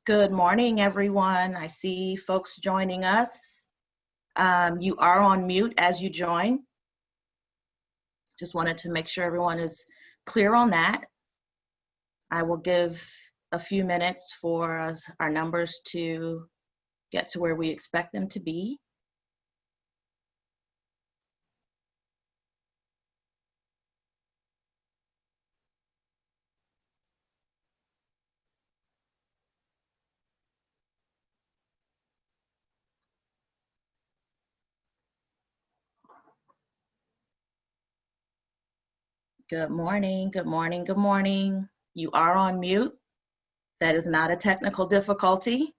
Good morning, everyone. I see folks joining us. You are on mute as you join. Just wanted to make sure everyone is clear on that. I will give a few minutes for our numbers to get to where we expect them to be. Good morning, good morning, good morning. You are on mute. That is not a technical difficulty.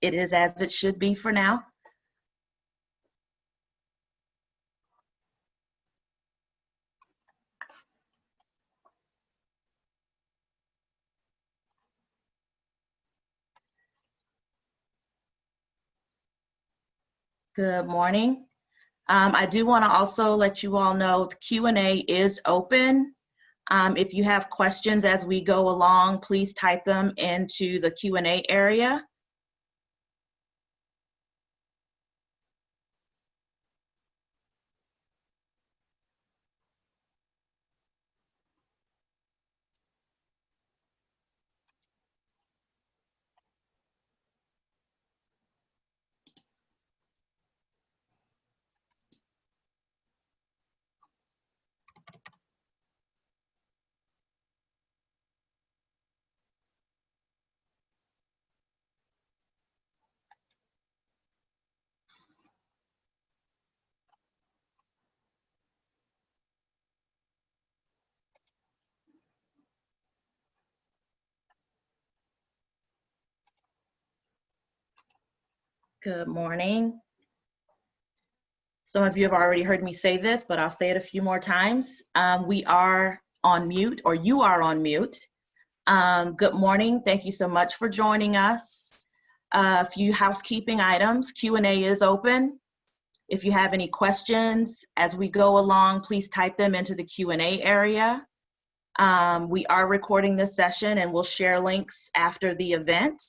It is as it should be for now. Good morning. I do want to also let you all know the Q&A is open. If you have questions as we go along, please type them into the Q&A area. Good morning. Some of you have already heard me say this, but I'll say it a few more times. We are on mute, or you are on mute. Good morning. Thank you so much for joining us. A few housekeeping items. Q&A is open. If you have any questions as we go along, please type them into the Q&A area. We are recording this session and we'll share links after the event.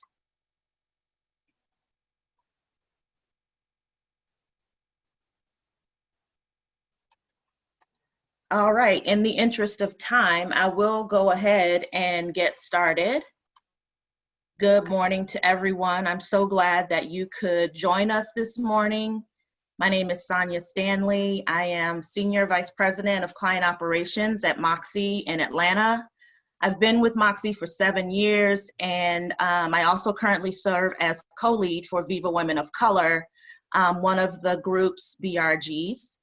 All right, in the interest of time, I will go ahead and get started. Good morning to everyone. I'm so glad that you could join us this morning. My name is Sonia Stanley. I am Senior Vice President of Client Operations at Moxie in Atlanta. I've been with Moxie for 7 years, and I also currently serve as co-lead for Viva Women of Color, one of the group's BRGs.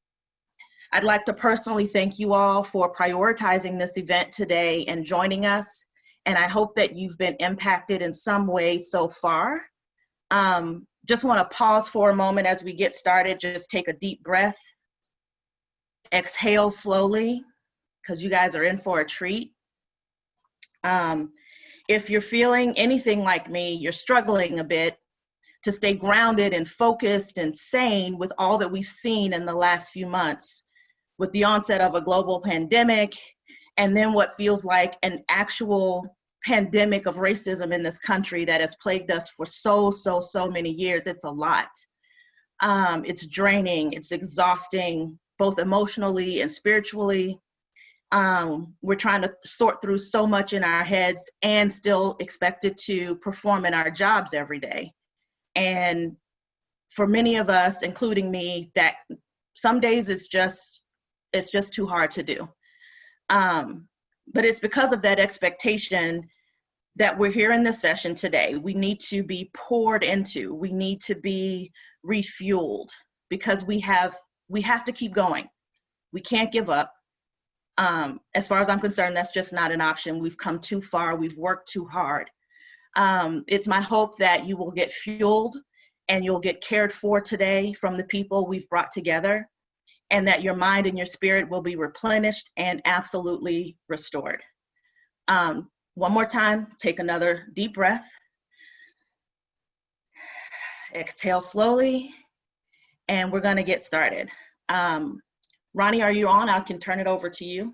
I'd like to personally thank you all for prioritizing this event today and joining us, and I hope that you've been impacted in some way so far. Just want to pause for a moment as we get started. Just take a deep breath. Exhale slowly, because you guys are in for a treat. If you're feeling anything like me, you're struggling a bit to stay grounded and focused and sane with all that we've seen in the last few months, with the onset of a global pandemic, and then what feels like an actual pandemic of racism in this country that has plagued us for so many years. It's a lot. It's draining, it's exhausting, both emotionally and spiritually. We're trying to sort through so much in our heads and still expected to perform in our jobs every day. And for many of us, including me, that some days it's just too hard to do. But it's because of that expectation that we're here in this session today. We need to be poured into. We need to be refueled, because we have to keep going. We can't give up. As far as I'm concerned, that's just not an option. We've come too far. We've worked too hard. It's my hope that you will get fueled and you'll get cared for today from the people we've brought together, and that your mind and your spirit will be replenished and absolutely restored. One more time, take another deep breath. Exhale slowly, and we're gonna get started. Ronnie, are you on? I can turn it over to you.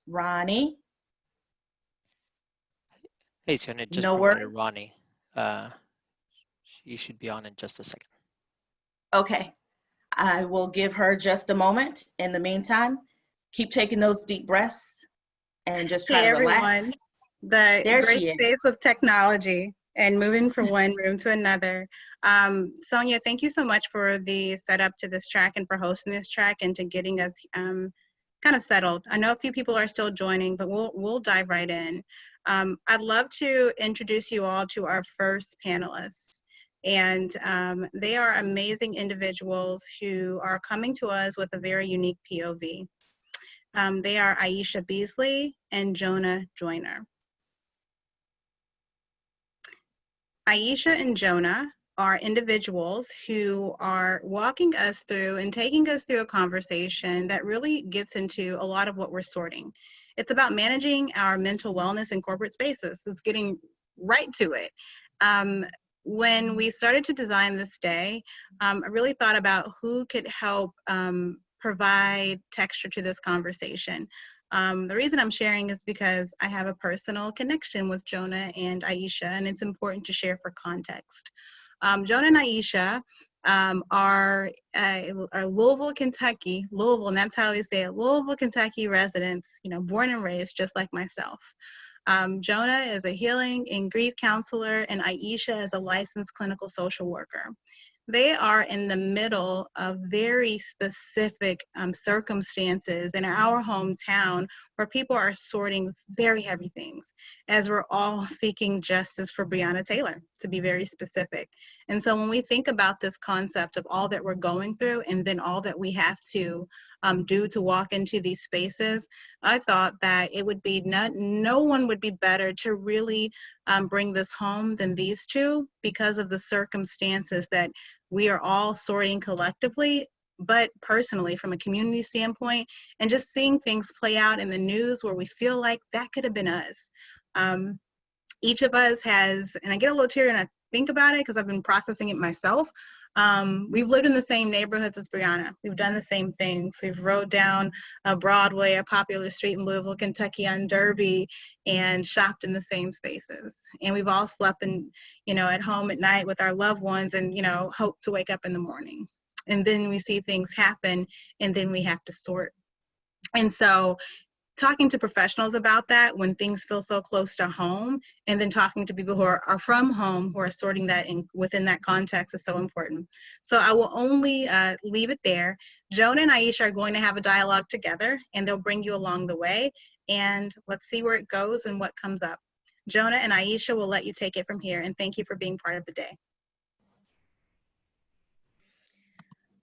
Ronnie? Hey, Jon'a, just No word? promoted Ronnie. Uh, she should be on in just a second. Okay. I will give her just a moment. In the meantime, keep taking those deep breaths and just try Hey to relax. everyone, the There great she is. space with technology and moving from one room to another. Sonia, thank you so much for the setup to this track and for hosting this track and to getting us kind of settled. I know a few people are still joining, but we'll dive right in. I'd love to introduce you all to our first panelists. And they are amazing individuals who are coming to us with a very unique POV. They are Ieisha Beasley and Jon'a Joyner. Ieisha and Jon'a are individuals who are walking us through and taking us through a conversation that really gets into a lot of what we're sorting. It's about managing our mental wellness in corporate spaces. It's getting right to it. When we started to design this day, I really thought about who could help provide texture to this conversation. The reason I'm sharing is because I have a personal connection with Jon'a and Ieisha, and it's important to share for context. Jon'a and Ieisha are Louisville, Kentucky, Louisville, and that's how we say it, Louisville, Kentucky residents, born and raised just like myself. Jon'a is a healing and grief counselor, and Ieisha is a licensed clinical social worker. They are in the middle of very specific circumstances in our hometown where people are sorting very heavy things as we're all seeking justice for Breonna Taylor, to be very specific. And so when we think about this concept of all that we're going through and then all that we have to do to walk into these spaces, I thought that it would be no one would be better to really bring this home than these two because of the circumstances that we are all sorting collectively, but personally from a community standpoint, and just seeing things play out in the news where we feel like that could have been us. Each of us has, and I get a little teary and I think about it because I've been processing it myself. We've lived in the same neighborhoods as Breonna. We've done the same things. We've rode down Broadway, a popular street in Louisville, Kentucky on Derby, and shopped in the same spaces. And we've all slept at home at night with our loved ones and, hope to wake up in the morning. And then we see things happen and then we have to sort. And so talking to professionals about that when things feel so close to home, and then talking to people who are from home who are sorting that within that context is so important. So I will only leave it there. Jon'a and Ieisha are going to have a dialogue together, and they'll bring you along the way. And let's see where it goes and what comes up. Jon'a and Ieisha will let you take it from here, and thank you for being part of the day.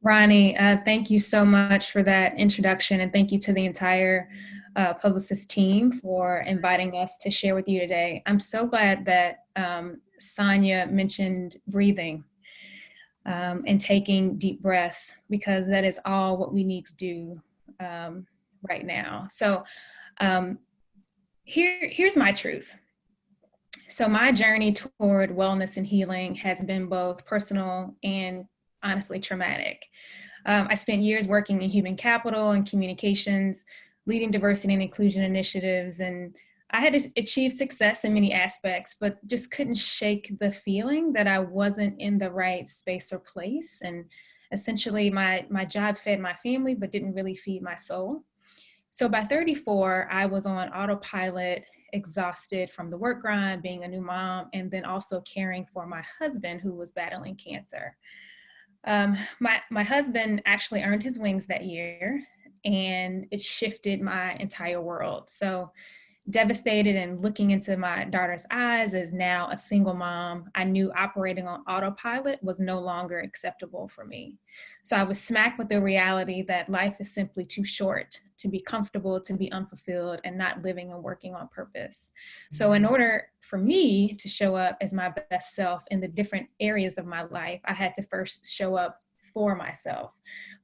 Ronnie, thank you so much for that introduction, and thank you to the entire Publicist team for inviting us to share with you today. I'm so glad that Sonia mentioned breathing and taking deep breaths, because that is all what we need to do right now. So here's my truth. So my journey toward wellness and healing has been both personal and honestly traumatic. I spent years working in human capital and communications, leading diversity and inclusion initiatives, and I had achieved success in many aspects, but just couldn't shake the feeling that I wasn't in the right space or place. And essentially my job fed my family, but didn't really feed my soul. So by 34, I was on autopilot, exhausted from the work grind, being a new mom, and then also caring for my husband who was battling cancer. My husband actually earned his wings that year, and it shifted my entire world. So devastated and looking into my daughter's eyes as now a single mom, I knew operating on autopilot was no longer acceptable for me. So I was smacked with the reality that life is simply too short to be comfortable, to be unfulfilled, and not living and working on purpose. So in order for me to show up as my best self in the different areas of my life, I had to first show up for myself,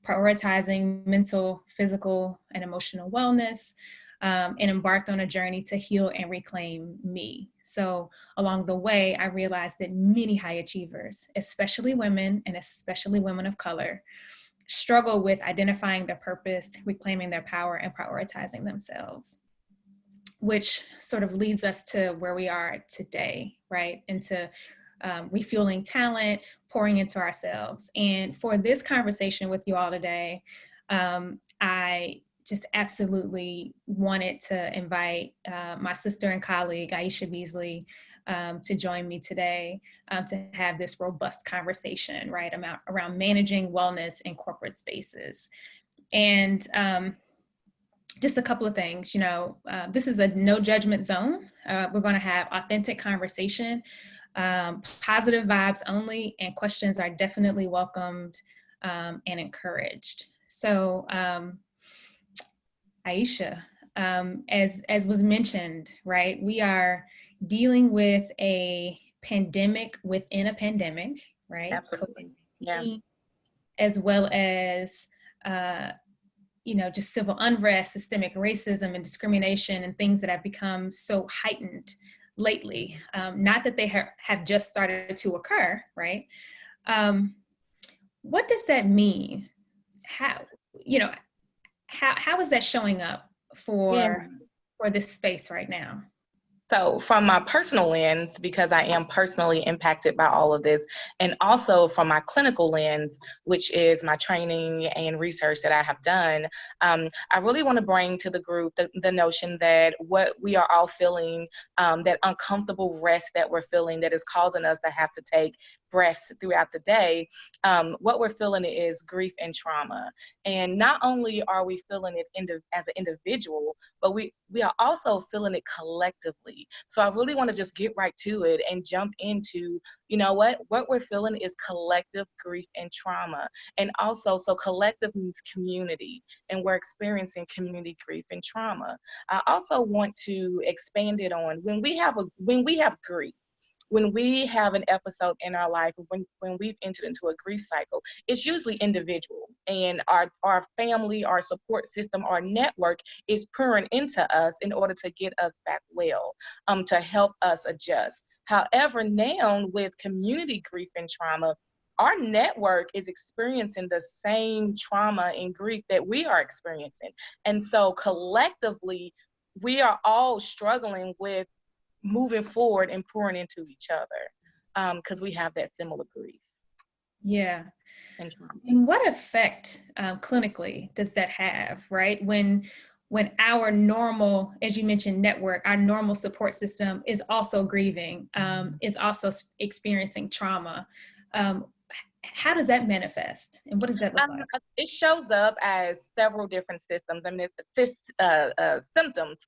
prioritizing mental, physical, and emotional wellness, and embarked on a journey to heal and reclaim me. So along the way, I realized that many high achievers, especially women and especially women of color, struggle with identifying their purpose, reclaiming their power, and prioritizing themselves. which sort of leads us to where we are today, right? Into refueling talent, pouring into ourselves. And for this conversation with you all today, I just absolutely wanted to invite my sister and colleague, Ieisha Beasley, to join me today to have this robust conversation, right, around managing wellness in corporate spaces. And just a couple of things, this is a no judgment zone. We're going to have authentic conversation, positive vibes only, and questions are definitely welcomed and encouraged. So, Ieisha, as was mentioned, right, we are dealing with a pandemic within a pandemic, right? Absolutely. Yeah. As well as just civil unrest, systemic racism and discrimination, and things that have become so heightened lately. Not that they have just started to occur, right? What does that mean? How is that showing up for this space right now? So from my personal lens, because I am personally impacted by all of this, and also from my clinical lens, which is my training and research that I have done, I really want to bring to the group the notion that what we are all feeling, that uncomfortable rest that we're feeling that is causing us to have to take breaths throughout the day, what we're feeling is grief and trauma. And not only are we feeling it as an individual, but we are also feeling it collectively. So I really want to just get right to it and jump into, what we're feeling is collective grief and trauma. And also, so collective means community, and we're experiencing community grief and trauma. I also want to expand it on when we have grief. When we have an episode in our life, when we've entered into a grief cycle, it's usually individual, and our family, our support system, our network is pouring into us in order to get us back well, to help us adjust. However, now with community grief and trauma, our network is experiencing the same trauma and grief that we are experiencing. And so collectively, we are all struggling with moving forward and pouring into each other, because we have that similar grief. Yeah. And what effect clinically does that have, right? When our normal, as you mentioned, network, our normal support system is also grieving, is also experiencing trauma. How does that manifest, and what does that look like? It shows up as several different systems. I mean, symptoms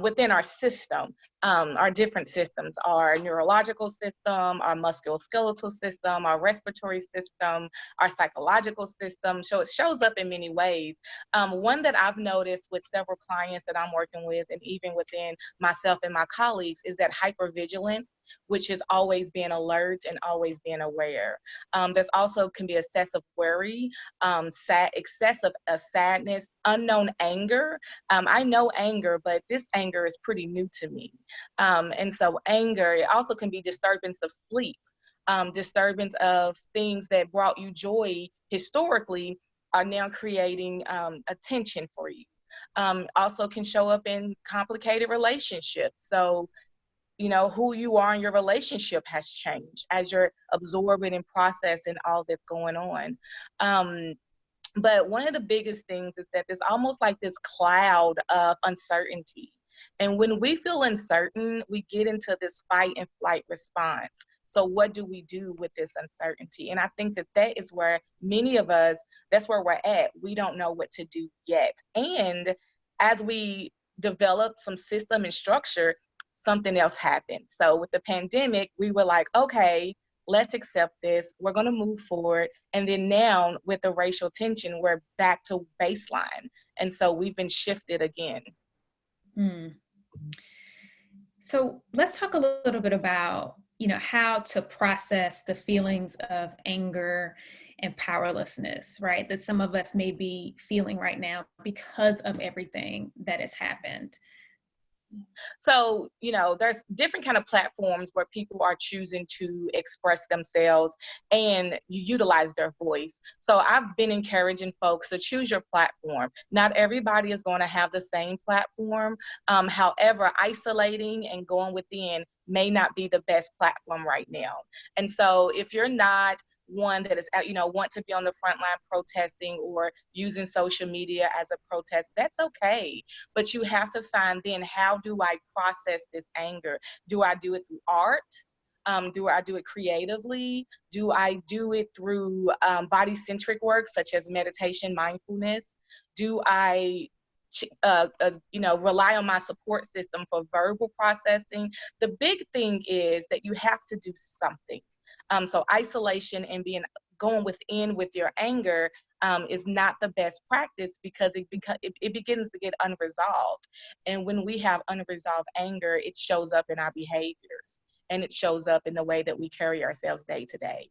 within our system. Our different systems, our neurological system, our musculoskeletal system, our respiratory system, our psychological system. So it shows up in many ways. One that I've noticed with several clients that I'm working with, and even within myself and my colleagues, is that hypervigilance, which is always being alert and always being aware. There's also can be excessive worry, excessive sadness, unknown anger. I know anger, but this anger is pretty new to me. And so anger, it also can be disturbance of sleep, disturbance of things that brought you joy historically are now creating attention for you. Also can show up in complicated relationships. So who you are in your relationship has changed as you're absorbing and processing all that's going on. But one of the biggest things is that there's almost like this cloud of uncertainty. And when we feel uncertain, we get into this fight and flight response. So what do we do with this uncertainty? And I think that is where many of us, that's where we're at. We don't know what to do yet. And as we develop some system and structure, something else happened. So with the pandemic, we were like, okay, let's accept this. We're going to move forward. And then now with the racial tension, we're back to baseline. And so we've been shifted again. So let's talk a little bit about, how to process the feelings of anger and powerlessness, right? That some of us may be feeling right now because of everything that has happened. So, there's different kind of platforms where people are choosing to express themselves and you utilize their voice. So I've been encouraging folks to choose your platform. Not everybody is going to have the same platform. However, isolating and going within may not be the best platform right now. And so if you're not one that is, want to be on the front line protesting or using social media as a protest, that's okay. But you have to find then, how do I process this anger? Do I do it through art? Do I do it creatively? Do I do it through body-centric work such as meditation, mindfulness? Do I rely on my support system for verbal processing? The big thing is that you have to do something. So isolation and going within with your anger is not the best practice, because it begins to get unresolved. And when we have unresolved anger, it shows up in our behaviors and it shows up in the way that we carry ourselves day to day.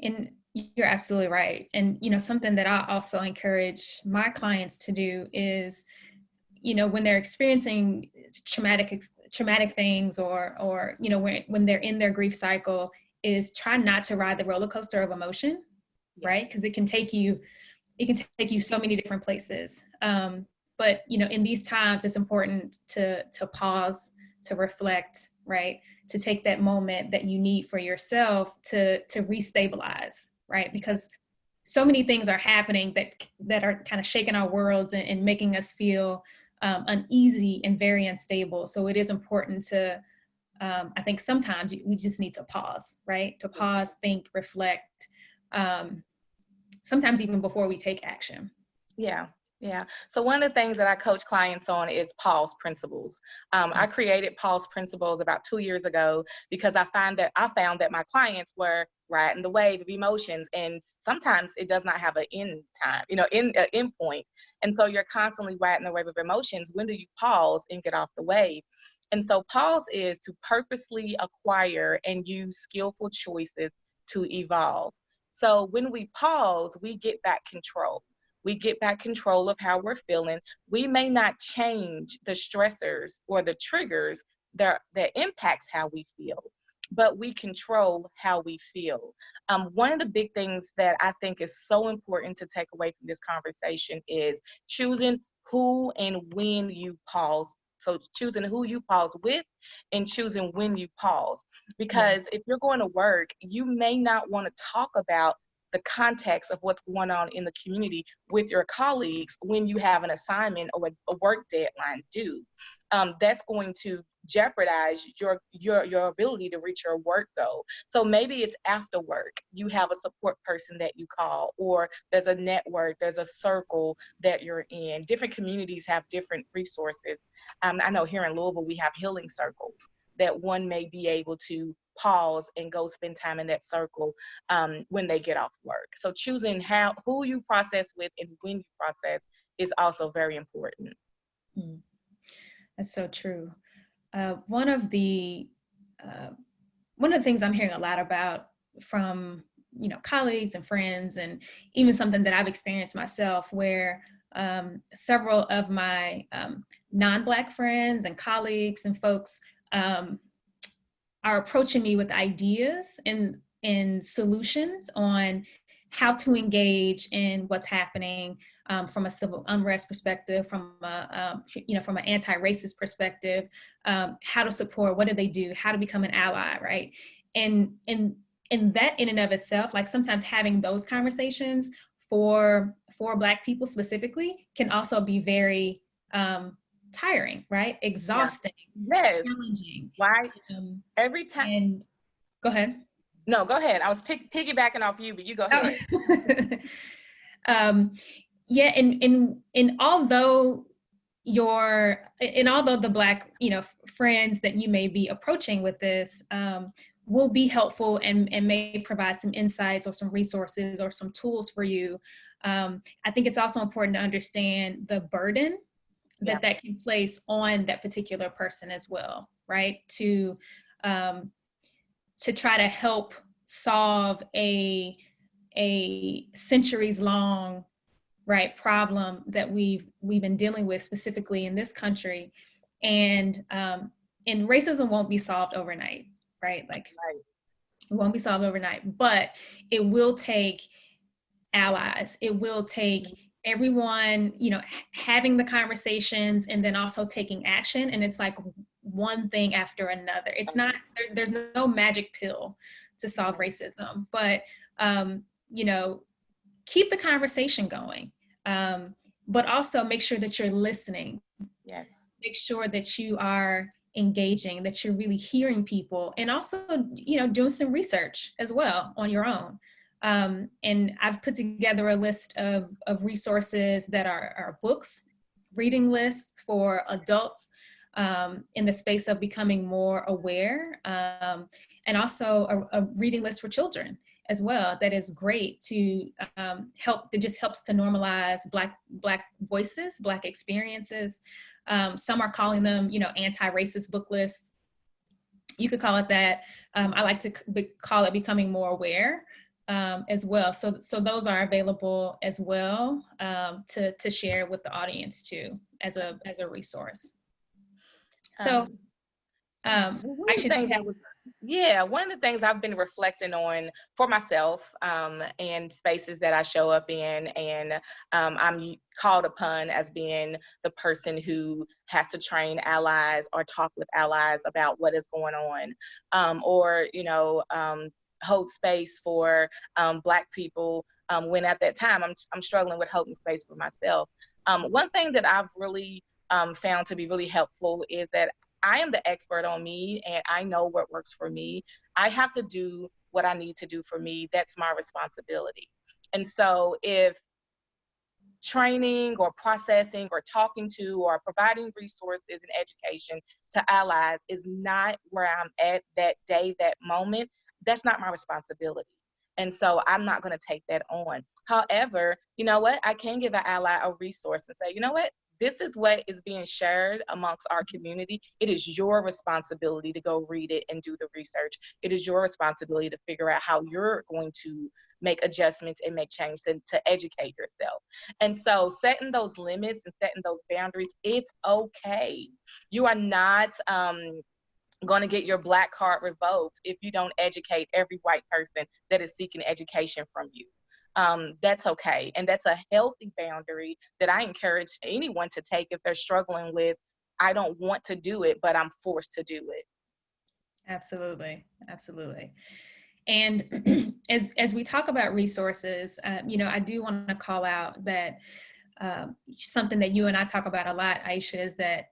And you're absolutely right. And, something that I also encourage my clients to do is, when they're experiencing traumatic things or when they're in their grief cycle, is try not to ride the roller coaster of emotion, right? Because it can take you so many different places. But in these times, it's important to pause, to reflect, right? To take that moment that you need for yourself to restabilize, right? Because so many things are happening that are kind of shaking our worlds and making us feel uneasy and very unstable. So it is important to, I think sometimes we just need to pause, right? To pause, think, reflect, sometimes even before we take action. Yeah. So one of the things that I coach clients on is pause principles. I created pause principles about 2 years ago because I found that my clients were riding the wave of emotions, and sometimes it does not have an end time, end point. And so you're constantly riding the wave of emotions. When do you pause and get off the wave? And so pause is to purposely acquire and use skillful choices to evolve. So when we pause, we get back control. We get back control of how we're feeling. We may not change the stressors or the triggers that impacts how we feel, but we control how we feel. One of the big things that I think is so important to take away from this conversation is choosing who and when you pause. So choosing who you pause with and choosing when you pause. Because if you're going to work, you may not want to talk about the context of what's going on in the community with your colleagues when you have an assignment or a work deadline due. That's going to jeopardize your ability to reach your work goal. So maybe it's after work, you have a support person that you call, or there's a network, there's a circle that you're in. Different communities have different resources. I know here in Louisville, we have healing circles that one may be able to pause and go spend time in that circle when they get off work. So choosing who you process with and when you process is also very important. That's so true. One of the things I'm hearing a lot about from colleagues and friends, and even something that I've experienced myself, where several of my non-Black friends and colleagues and folks are approaching me with ideas and solutions on how to engage in what's happening from a civil unrest perspective, from from an anti-racist perspective, how to support, what do they do, how to become an ally, right? And that in and of itself, like sometimes having those conversations for Black people specifically can also be very tiring, right? Exhausting, challenging. Right. Every time. And go ahead. No, go ahead. I was piggybacking off you, but you go ahead. Yeah, and although the Black friends that you may be approaching with this will be helpful and may provide some insights or some resources or some tools for you, I think it's also important to understand the burden that can place on that particular person as well, right? To try to help solve a centuries-long, right, problem that we've been dealing with specifically in this country. And racism won't be solved overnight, right? Like, it won't be solved overnight, but it will take allies. It will take everyone, having the conversations and then also taking action. And it's like one thing after another. It's not, there's no magic pill to solve racism, but, keep the conversation going. But also make sure that you're listening. Yes. Make sure that you are engaging, that you're really hearing people, and also, doing some research as well on your own. And I've put together a list of resources that are books, reading lists for adults in the space of becoming more aware, and also a reading list for children as well. That is great to help. That just helps to normalize Black voices, Black experiences. Some are calling them, anti-racist book lists. You could call it that. I like to call it becoming more aware as well. So those are available as well to share with the audience too, as a resource. So one of the things I've been reflecting on for myself and spaces that I show up in, and I'm called upon as being the person who has to train allies or talk with allies about what is going on, or hold space for Black people when at that time I'm struggling with holding space for myself. One thing that I've really found to be really helpful is that I am the expert on me, and I know what works for me. I have to do what I need to do for me. That's my responsibility. And so if training or processing or talking to or providing resources and education to allies is not where I'm at that day, that moment, that's not my responsibility. And so I'm not going to take that on. However, you know what? I can give an ally a resource and say, you know what? This is what is being shared amongst our community. It is your responsibility to go read it and do the research. It is your responsibility to figure out how you're going to make adjustments and make change to educate yourself. And so setting those limits and setting those boundaries, it's okay. You are not going to get your Black card revoked if you don't educate every white person that is seeking education from you. That's okay. And that's a healthy boundary that I encourage anyone to take if they're struggling with, I don't want to do it, but I'm forced to do it. Absolutely. Absolutely. And as we talk about resources, I do want to call out that something that you and I talk about a lot, Ieisha, is that,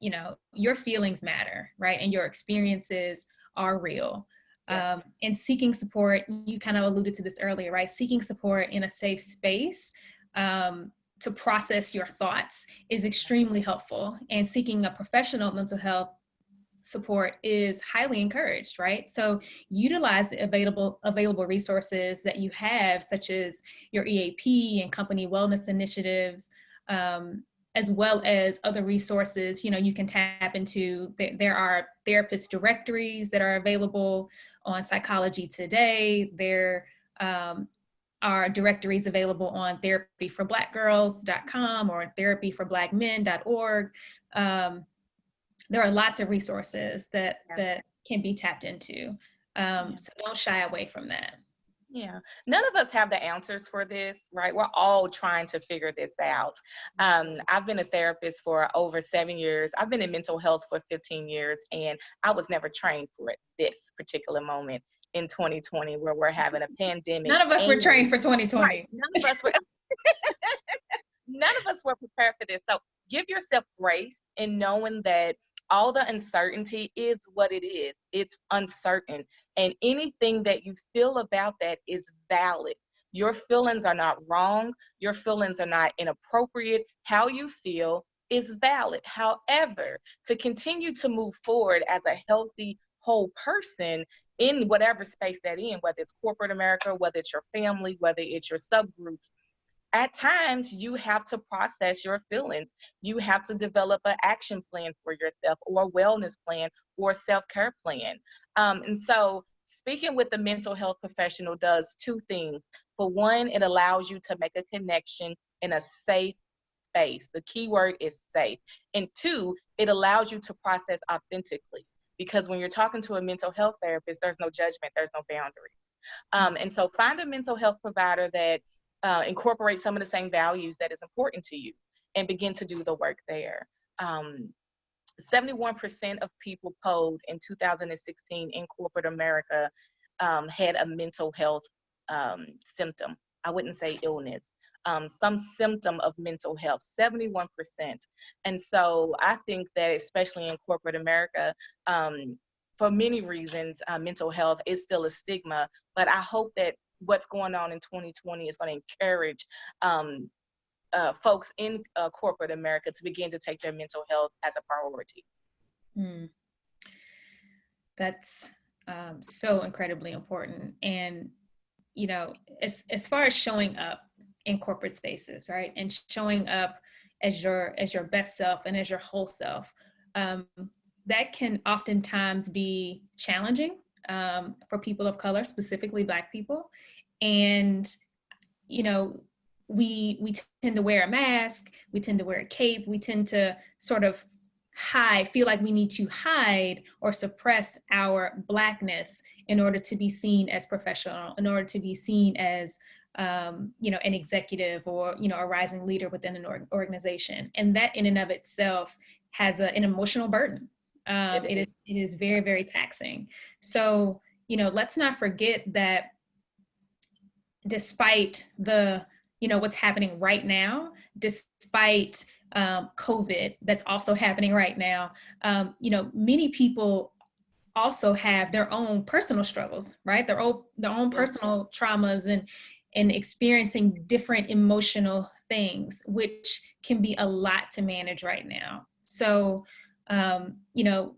your feelings matter, right? And your experiences are real. And seeking support, you kind of alluded to this earlier, right? Seeking support in a safe space to process your thoughts is extremely helpful. And seeking a professional mental health support is highly encouraged, right? So utilize the available resources that you have, such as your EAP and company wellness initiatives, as well as other resources, you can tap into. There are therapist directories that are available on Psychology Today. There are directories available on therapyforblackgirls.com or therapyforblackmen.org. There are lots of resources that can be tapped into. So don't shy away from that. Yeah, none of us have the answers for this, right? We're all trying to figure this out. I've been a therapist for over 7 years. I've been in mental health for 15 years, and I was never trained for this particular moment in 2020 where we're having a pandemic. None of us were trained for 2020. Right. None of us were. None of us were prepared for this. So give yourself grace in knowing that all the uncertainty is what it is. It's uncertain. And anything that you feel about that is valid. Your feelings are not wrong. Your feelings are not inappropriate. How you feel is valid. However, to continue to move forward as a healthy, whole person in whatever space that in, whether it's corporate America, whether it's your family, whether it's your subgroups, at times you have to process your feelings. You have to develop an action plan for yourself, or a wellness plan, or a self-care plan. And so speaking with a mental health professional does two things. For one, it allows you to make a connection in a safe space. The key word is safe. And two, it allows you to process authentically, because when you're talking to a mental health therapist, there's no judgment, there's no boundaries. And so find a mental health provider that incorporates some of the same values that is important to you, and begin to do the work there. 71% of people polled in 2016 in corporate America had a mental health symptom. I wouldn't say illness, some symptom of mental health, 71%. And so I think that especially in corporate America, for many reasons, mental health is still a stigma, but I hope that what's going on in 2020 is going to encourage folks in corporate America to begin to take their mental health as a priority. That's so incredibly important. And, you know, as far as showing up in corporate spaces, right, and showing up as your best self and as your whole self, that can oftentimes be challenging for people of color, specifically Black people. And, you know, we tend to wear a mask, we tend to wear a cape, we tend to sort of feel like we need to hide or suppress our Blackness in order to be seen as professional, in order to be seen as, you know, an executive or, you know, a rising leader within an organization. And that in and of itself has an emotional burden. It is very, very taxing. So, you know, let's not forget that despite the, you know, what's happening right now, despite COVID that's also happening right now, you know, many people also have their own personal struggles, right? Their own personal traumas and experiencing different emotional things, which can be a lot to manage right now. So, you know,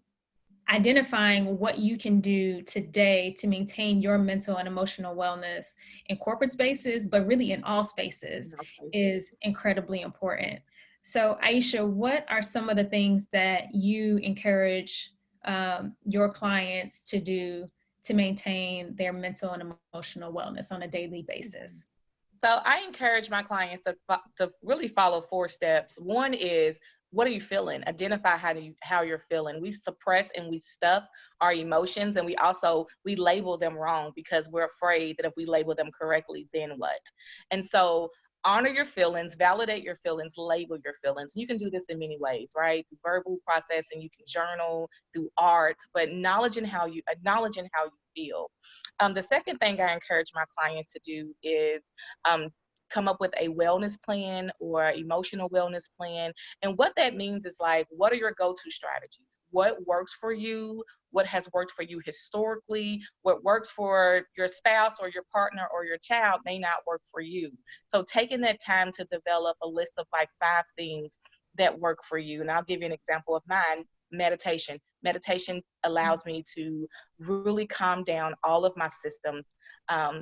identifying what you can do today to maintain your mental and emotional wellness in corporate spaces, but really in all spaces, is incredibly important. So Ieisha, what are some of the things that you encourage your clients to do to maintain their mental and emotional wellness on a daily basis? So I encourage my clients to really follow 4 steps. One is, what are you feeling? Identify how you're feeling. We suppress and we stuff our emotions, and we label them wrong because we're afraid that if we label them correctly, then what? And so honor your feelings, validate your feelings, label your feelings. You can do this in many ways, right? Through verbal processing, you can journal, through art, but acknowledging how you feel. The second thing I encourage my clients to do is come up with a wellness plan or emotional wellness plan. And what that means is, like, what are your go-to strategies? What works for you? What has worked for you historically? What works for your spouse or your partner or your child may not work for you. So taking that time to develop a list of like 5 things that work for you. And I'll give you an example of mine. Meditation. Meditation allows me to really calm down all of my systems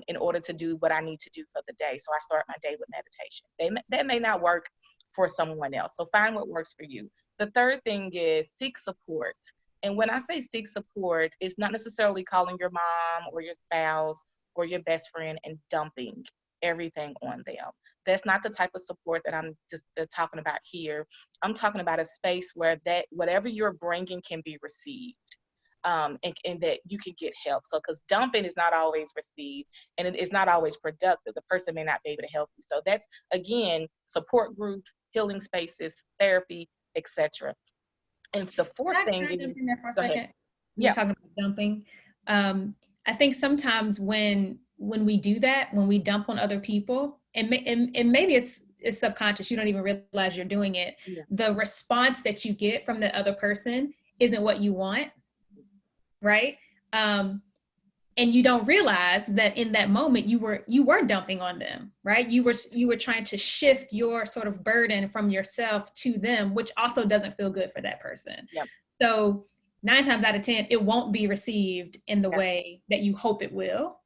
in order to do what I need to do for the day. So I start my day with meditation. That may not work for someone else. So find what works for you. The third thing is seek support. And when I say seek support, it's not necessarily calling your mom or your spouse or your best friend and dumping everything on them. That's not the type of support that I'm just talking about here. I'm talking about a space where that whatever you're bringing can be received. And that you can get help. So, because dumping is not always received and it is not always productive. The person may not be able to help you. So that's, again, support groups, healing spaces, therapy, etc. And the fourth thing is, jump in there for a second? Ahead. You're talking about dumping. I think sometimes when we do that, when we dump on other people, and maybe it's subconscious, you don't even realize you're doing it. Yeah. The response that you get from the other person isn't what you want. Right? And you don't realize that in that moment you were dumping on them, right? You were trying to shift your sort of burden from yourself to them, which also doesn't feel good for that person. Yep. So 9 times out of 10, it won't be received in the way that you hope it will,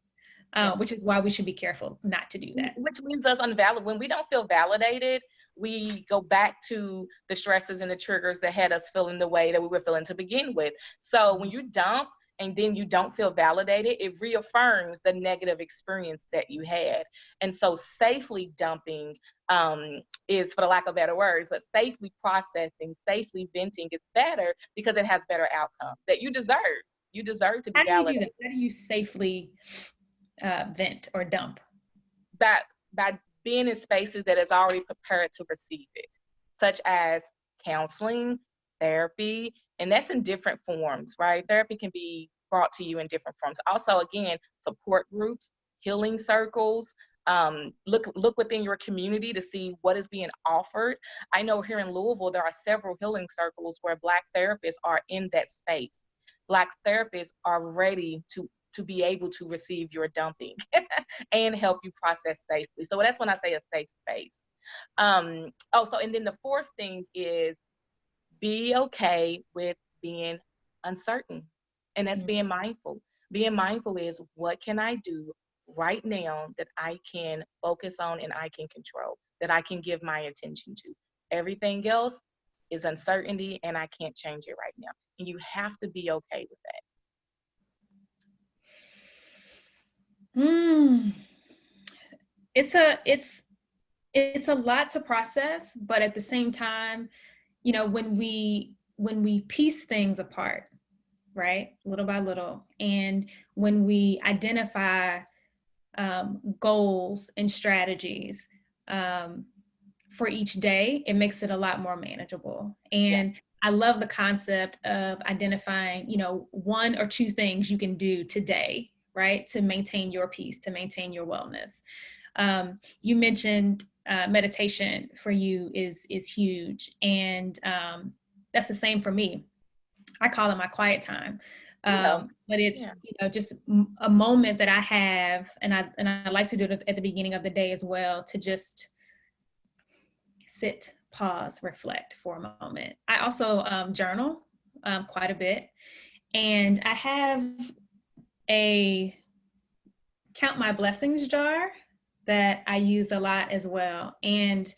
which is why we should be careful not to do that. Which leaves us unvalidated. When we don't feel validated, we go back to the stresses and the triggers that had us feeling the way that we were feeling to begin with. So when you dump and then you don't feel validated, it reaffirms the negative experience that you had. And so safely dumping is, for the lack of better words, but safely processing, safely venting is better because it has better outcomes that you deserve. You deserve to be How do you do validated. that? How do you safely vent or dump? By being in spaces that is already prepared to receive it, such as counseling, therapy, and that's in different forms, right? Therapy can be brought to you in different forms. Also, again, support groups, healing circles. Look within your community to see what is being offered. I know here in Louisville, there are several healing circles where Black therapists are in that space. Black therapists are ready to be able to receive your dumping and help you process safely. So that's when I say a safe space. And then the fourth thing is be okay with being uncertain. And that's being mindful. Being mindful is, what can I do right now that I can focus on and I can control, that I can give my attention to? Everything else is uncertainty and I can't change it right now. And you have to be okay with that. It's a lot to process, but at the same time, you know, when we piece things apart, right, little by little, and when we identify goals and strategies for each day, it makes it a lot more manageable. And I love the concept of identifying, you know, 1 or 2 things you can do today, right, to maintain your peace, to maintain your wellness. You mentioned meditation for you is huge, and that's the same for me. I call it my quiet time. But it's, you know, just a moment that I have, and I like to do it at the beginning of the day as well, to just sit, pause, reflect for a moment. I also journal quite a bit, and I have a count my blessings jar that I use a lot as well. And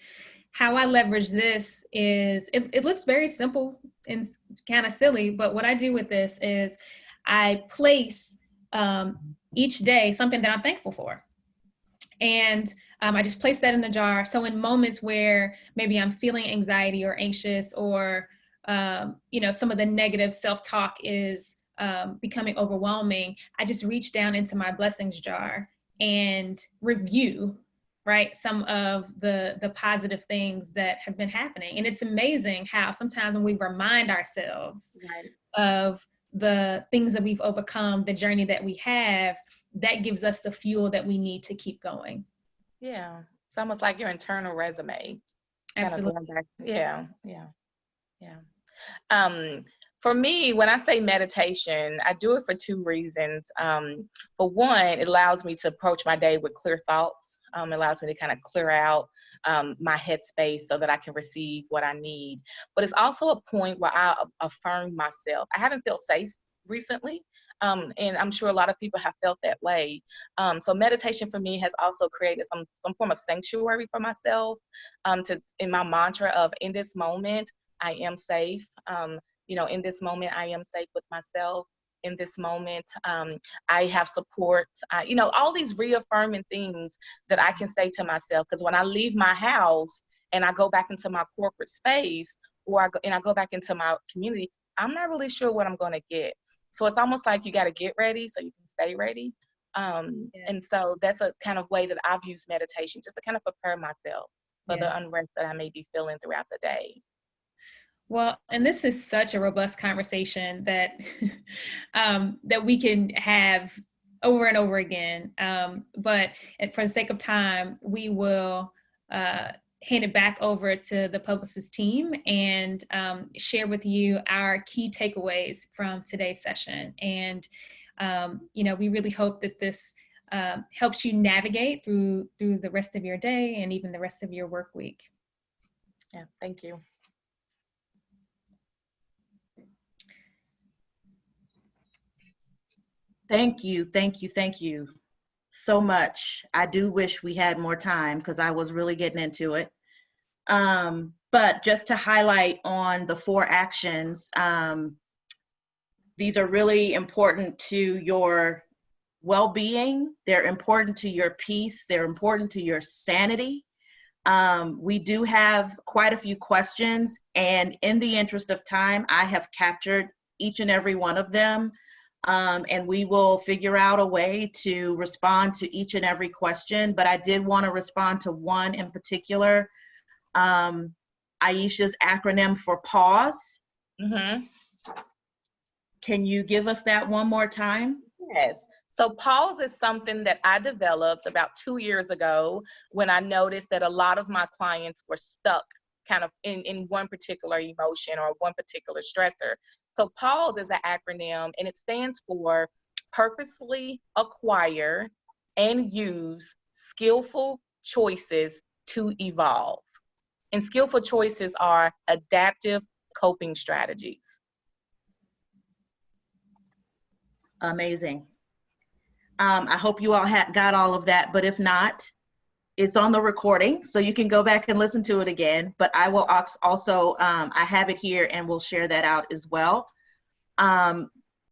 how I leverage this is, it looks very simple and kind of silly, but what I do with this is I place each day something that I'm thankful for. And I just place that in the jar. So in moments where maybe I'm feeling anxiety or anxious, or, you know, some of the negative self-talk is becoming overwhelming, I just reach down into my blessings jar and review, right, some of the positive things that have been happening. And it's amazing how sometimes when we remind ourselves of the things that we've overcome, the journey that we have, that gives us the fuel that we need to keep going. Yeah, it's almost like your internal resume. Absolutely. Yeah. For me, when I say meditation, I do it for 2 reasons. For one, it allows me to approach my day with clear thoughts. It allows me to kind of clear out my headspace so that I can receive what I need. But it's also a point where I affirm myself. I haven't felt safe recently, and I'm sure a lot of people have felt that way. So meditation for me has also created some form of sanctuary for myself, in my mantra of, in this moment, I am safe. You know, in this moment, I am safe with myself. In this moment, I have support. You know, all these reaffirming things that I can say to myself, because when I leave my house and I go back into my corporate space, or I go back into my community, I'm not really sure what I'm going to get. So it's almost like you got to get ready so you can stay ready. And so that's a kind of way that I've used meditation, just to kind of prepare myself for the unrest that I may be feeling throughout the day. Well, and this is such a robust conversation that that we can have over and over again. But for the sake of time, we will hand it back over to the Publicis team and share with you our key takeaways from today's session. And you know, we really hope that this helps you navigate through the rest of your day and even the rest of your work week. Yeah, thank you. Thank you so much. I do wish we had more time because I was really getting into it. But just to highlight on the 4 actions, These are really important to your well-being. They're important to your peace. They're important to your sanity. We do have quite a few questions, and in the interest of time, I have captured each and every one of them, and we will figure out a way to respond to each and every question, but I did want to respond to one in particular, Ieisha's acronym for PAUSE. Mm-hmm. Can you give us that one more time? Yes. So pause is something that I developed about 2 years ago when I noticed that a lot of my clients were stuck kind of in one particular emotion or one particular stressor. So pause is an acronym, and it stands for purposely acquire and use skillful choices to evolve. And skillful choices are adaptive coping strategies. Amazing. I hope you all got all of that, but if not, it's on the recording, so you can go back and listen to it again. But I will also, I have it here and we'll share that out as well.